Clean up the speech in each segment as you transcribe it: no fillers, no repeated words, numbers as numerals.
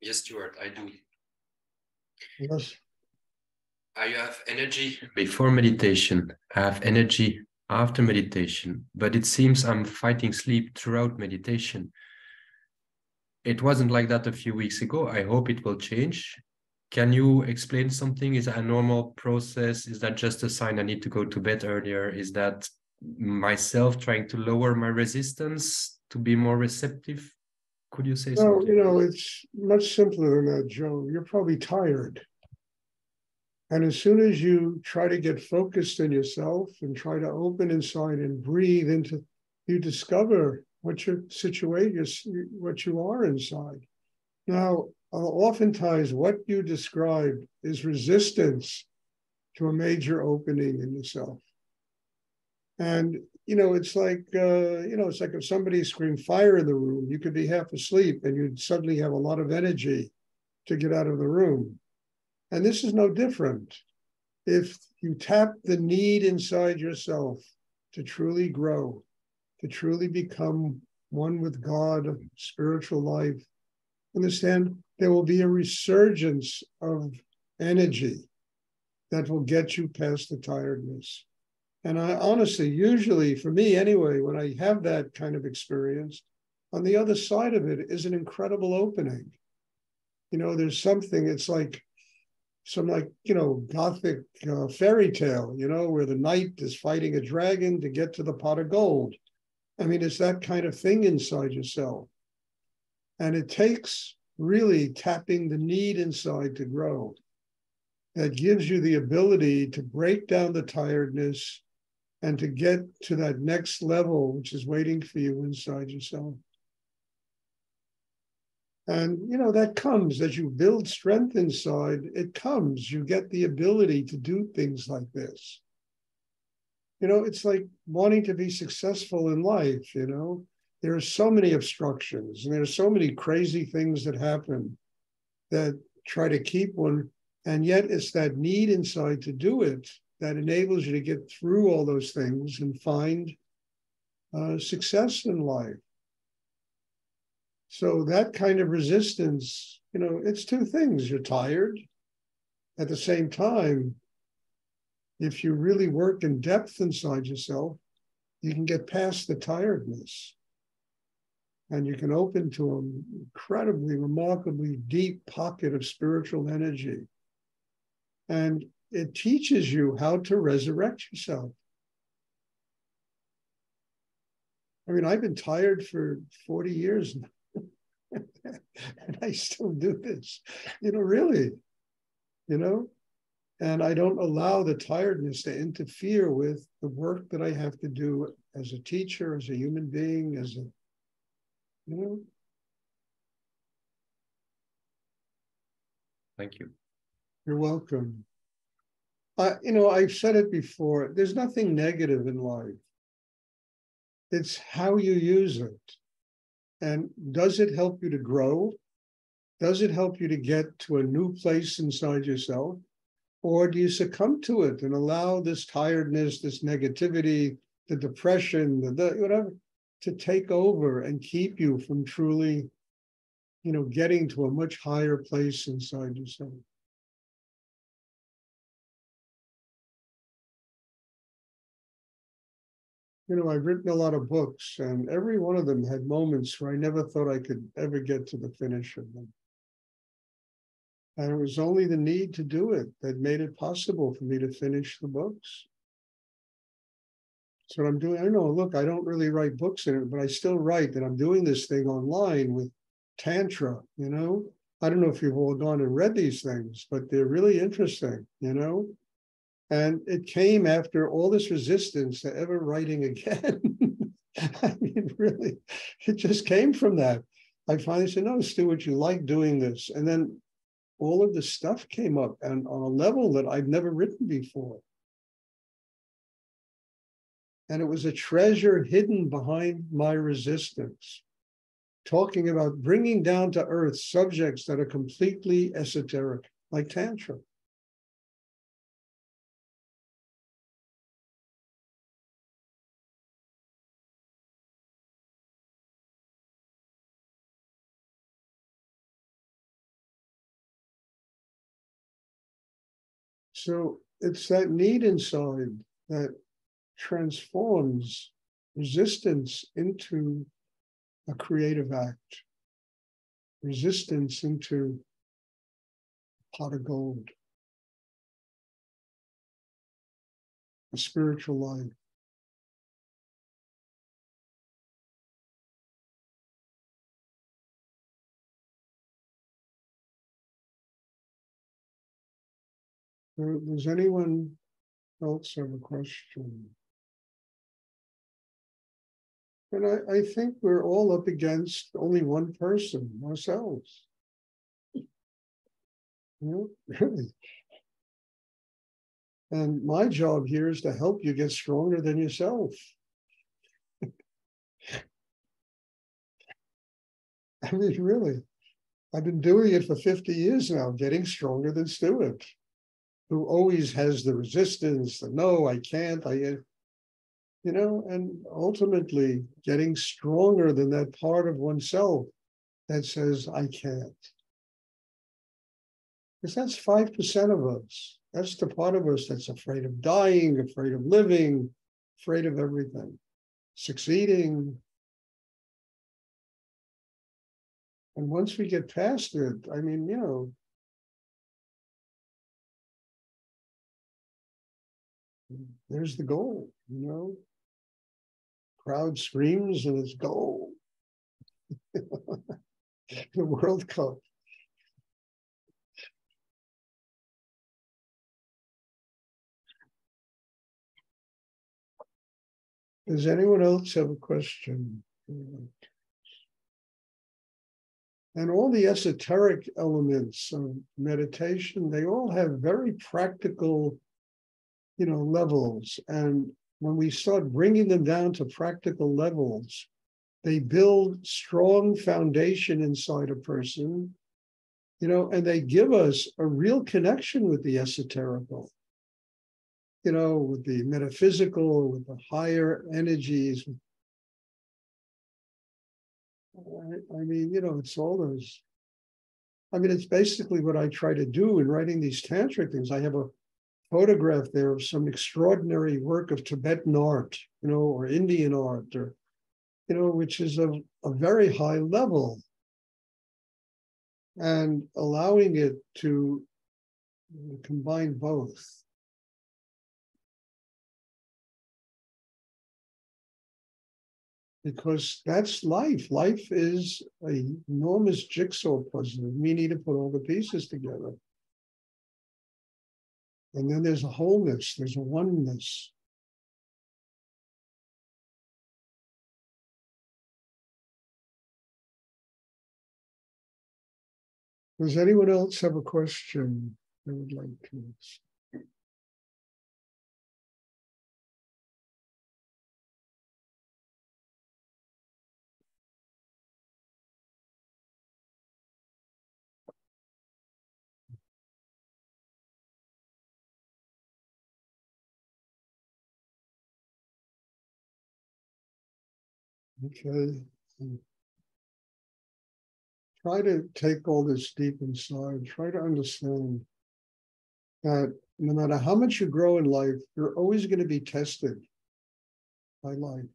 Yes, Stuart, I do. Yes. I have energy before meditation. I have energy after meditation, but it seems I'm fighting sleep throughout meditation. It wasn't like that a few weeks ago. I hope it will change. Can you explain something? Is that a normal process? Is that just a sign I need to go to bed earlier? Is that myself trying to lower my resistance to be more receptive? Could you say No, something? it's much simpler than that, Joe. You're probably tired. And as soon as you try to get focused in yourself and try to open inside and breathe into, you discover what your situation, what you are inside. Now, oftentimes what you described is resistance to a major opening in yourself. And it's like if somebody screamed fire in the room, you could be half asleep and you'd suddenly have a lot of energy to get out of the room. And this is no different. If you tap the need inside yourself to truly grow, to truly become one with God, spiritual life, understand there will be a resurgence of energy that will get you past the tiredness. And I honestly, usually for me anyway, when I have that kind of experience, on the other side of it is an incredible opening. There's something, it's like some Gothic fairy tale, where the knight is fighting a dragon to get to the pot of gold. I mean, it's that kind of thing inside yourself. And it takes really tapping the need inside to grow. That gives you the ability to break down the tiredness and to get to that next level, which is waiting for you inside yourself. And, that comes as you build strength inside, it comes. You get the ability to do things like this. It's like wanting to be successful in life, There are so many obstructions and there's so many crazy things that happen that try to keep one. And yet it's that need inside to do it that enables you to get through all those things and find success in life. So that kind of resistance, it's two things. You're tired. At the same time, if you really work in depth inside yourself, you can get past the tiredness and you can open to an incredibly, remarkably deep pocket of spiritual energy. And it teaches you how to resurrect yourself. I mean, I've been tired for 40 years now. And I still do this, really, and I don't allow the tiredness to interfere with the work that I have to do as a teacher, as a human being, Thank you. You're welcome. I've said it before, there's nothing negative in life. It's how you use it. And does it help you to grow? Does it help you to get to a new place inside yourself? Or do you succumb to it and allow this tiredness, this negativity, the depression, the whatever, to take over and keep you from truly, getting to a much higher place inside yourself? I've written a lot of books, and every one of them had moments where I never thought I could ever get to the finish of them. And it was only the need to do it that made it possible for me to finish the books. So what I'm doing, I don't know, look, I don't really write books in it, but I still write, and I'm doing this thing online with Tantra, I don't know if you've all gone and read these things, but they're really interesting, And it came after all this resistance to ever writing again. I mean, really, it just came from that. I finally said, no, Stuart, you like doing this. And then all of the stuff came up and on a level that I've never written before. And it was a treasure hidden behind my resistance, talking about bringing down to earth subjects that are completely esoteric, like Tantra. So it's that need inside that transforms resistance into a creative act, resistance into a pot of gold, a spiritual life. Does anyone else have a question? And I think we're all up against only one person, ourselves. You know, really. And my job here is to help you get stronger than yourself. I mean, really. I've been doing it for 50 years now, getting stronger than Stuart, who always has the resistance, the no, I can't, and ultimately getting stronger than that part of oneself that says, I can't. Because that's 5% of us. That's the part of us that's afraid of dying, afraid of living, afraid of everything, succeeding. And once we get past it, I mean, there's the goal, Crowd screams and it's goal. The World Cup. Does anyone else have a question? And all the esoteric elements of meditation, they all have very practical, levels. And when we start bringing them down to practical levels, they build strong foundation inside a person, and they give us a real connection with the esoterical, with the metaphysical, with the higher energies. I mean, it's all those. I mean, it's basically what I try to do in writing these tantric things. I have a photograph there of some extraordinary work of Tibetan art, or Indian art, or, which is of a very high level. And allowing it to combine both. Because that's life. Life is an enormous jigsaw puzzle. We need to put all the pieces together. And then there's a wholeness, there's a oneness. Does anyone else have a question they would like to ask? Okay. Try to take all this deep inside. Try to understand that no matter how much you grow in life, you're always going to be tested by life.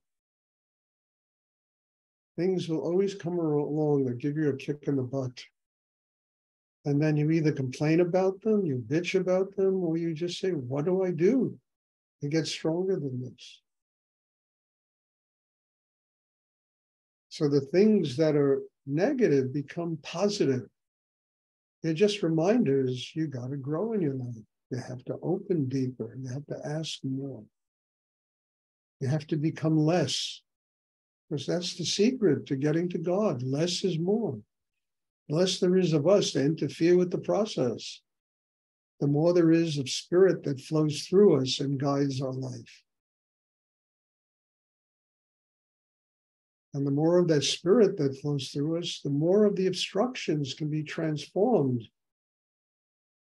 Things will always come along that give you a kick in the butt. And then you either complain about them, you bitch about them, or you just say, what do I do to get stronger than this? So the things that are negative become positive. They're just reminders you got to grow in your life. You have to open deeper. You have to ask more. You have to become less. Because that's the secret to getting to God. Less is more. The less there is of us to interfere with the process, the more there is of spirit that flows through us and guides our life. And the more of that spirit that flows through us, the more of the obstructions can be transformed,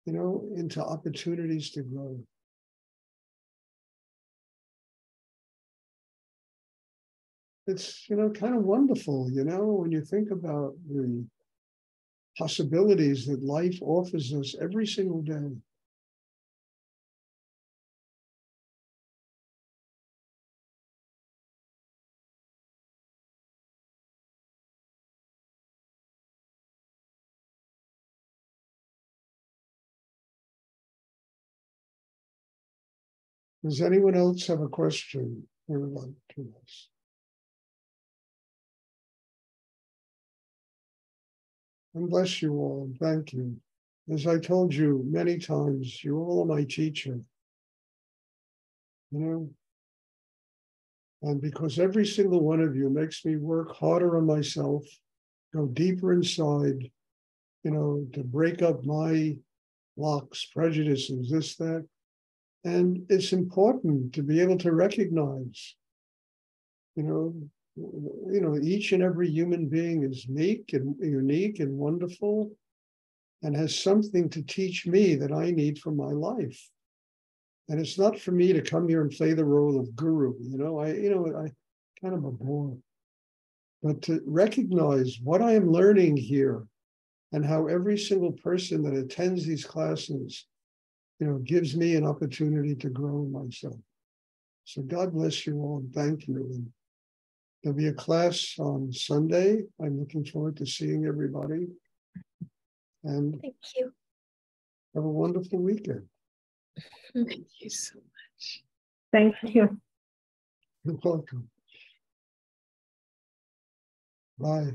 into opportunities to grow. It's, kind of wonderful, when you think about the possibilities that life offers us every single day. Does anyone else have a question they would like to ask? And bless you all. Thank you. As I told you many times, you all are my teacher. You know, and because every single one of you makes me work harder on myself, go deeper inside, you know, to break up my blocks, prejudices, this, that. And it's important to be able to recognize, you know, each and every human being is unique and wonderful and has something to teach me that I need for my life. And it's not for me to come here and play the role of guru, I kind of a bore. But to recognize what I am learning here and how every single person that attends these classes, gives me an opportunity to grow myself. So God bless you all and thank you. And there'll be a class on Sunday. I'm looking forward to seeing everybody. And thank you. Have a wonderful weekend. Thank you so much. Thank you. You're welcome. Bye.